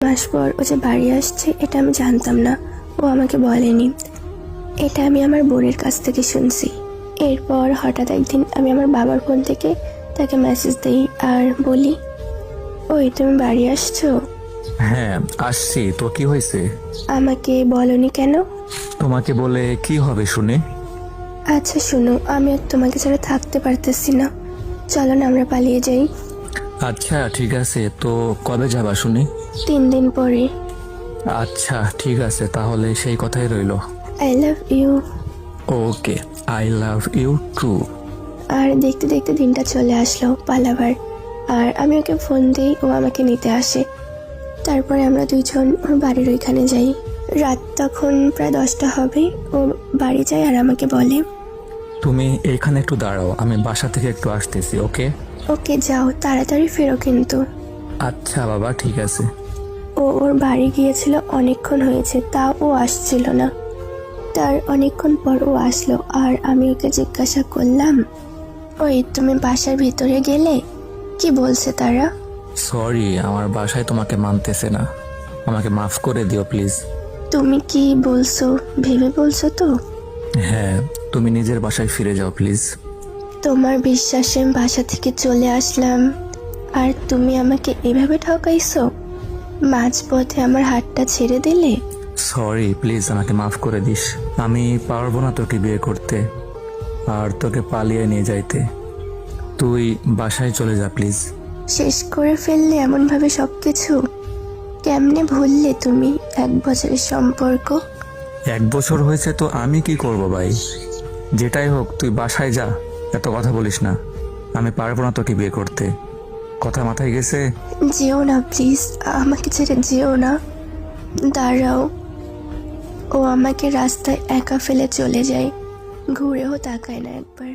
মাস পর ও যে বাড়ি আসছে এটা আমি জানতাম না, ও আমাকে বলেনি। এটা আমি আমার বোনের কাছ থেকে শুনছি। এরপর হঠাৎ একদিন আমি আমার বাবার ফোন থেকে তাকে মেসেজ দিই আর বলি, ওই তুমি বাড়ি আসছো? হ্যাঁ আসছি, তো কি হয়েছে? আমাকে বলনি কেন? তোমাকে বলে কি হবে শুনে? আচ্ছা শোনো, আমি আর তোমাকে ছাড়া থাকতে পারতেছি না, চলো না আমরা পালিয়ে যাই। আচ্ছা ঠিক আছে, তো কবে যাবা শুনি? 3 দিন পরে। আচ্ছা ঠিক আছে, তাহলে সেই কথাই রইলো। I love you. Okay, I love you too. আর দেখতে দেখতে দিনটা চলে আসলো পালাবার। আর আমি ওকে ফোন দিই, ও আমাকে নিতে আসে। তারপরে আমরা দুইজন ওর বাড়ির ওইখানে যাই। রাত তখন প্রায় 10টা হবে। ও বাড়ি যায় আর আমাকে বলে, তুমি এইখানে একটু দাঁড়াও, আমি বাসা থেকে একটু আসতেছি। ওকে ওকে যাও, তাড়াতাড়ি ফেরো কিন্তু। আচ্ছা বাবা, ঠিক আছে। ও ওর বাড়ি গিয়েছিল, অনেকক্ষণ হয়েছে, তাও ও আসছিল না। তার অনেকক্ষণ পর ও আসলো আর আমি ওকে জিজ্ঞাসা করলাম, ওই তুমি বাসার ভিতরে গেলে? কি বলছে তারা? সরি, আমার বাসায় তোমাকে মানতেছে না, আমাকে মাফ করে দিও প্লিজ। তুমি কি বলছো ভেবে বলছো তো? হ্যাঁ, তুমি নিজের বাসায় ফিরে যাও প্লিজ। তোমার বিশ্বাসে আমি বাসা থেকে চলে আসলাম আর তুমি আমাকে এভাবে ঠকাইছো? মাঝপথে আমার হাতটা ছেড়ে দিলে। সরি, প্লিজ আমাকে মাফ করে দিস। আমি পারবো না তোকে বিয়ে করতে আর তোকে পালিয়ে নিয়ে যাইতে। তুই বাসায় চলে যা প্লিজ। শেষ করে ফেললে এমনভাবে সবকিছু? কেমনে ভুললে তুমি 1 বছরের সম্পর্ক? 1 বছর হয়েছে তো আমি কি করব ভাই? যেটাই হোক তুই বাসায় যা, এত কথা বলিস না। আমি পারবো না তোকে বিয়ে করতে, কথা মাথায় গেছে? যেও না প্লিজ, আমাকে ছেড়ে যেও না। দাঁড়াও। ও আমাকে রাস্তায় একা ফেলে চলে যায়, ঘুরেও তাকায় না একবার।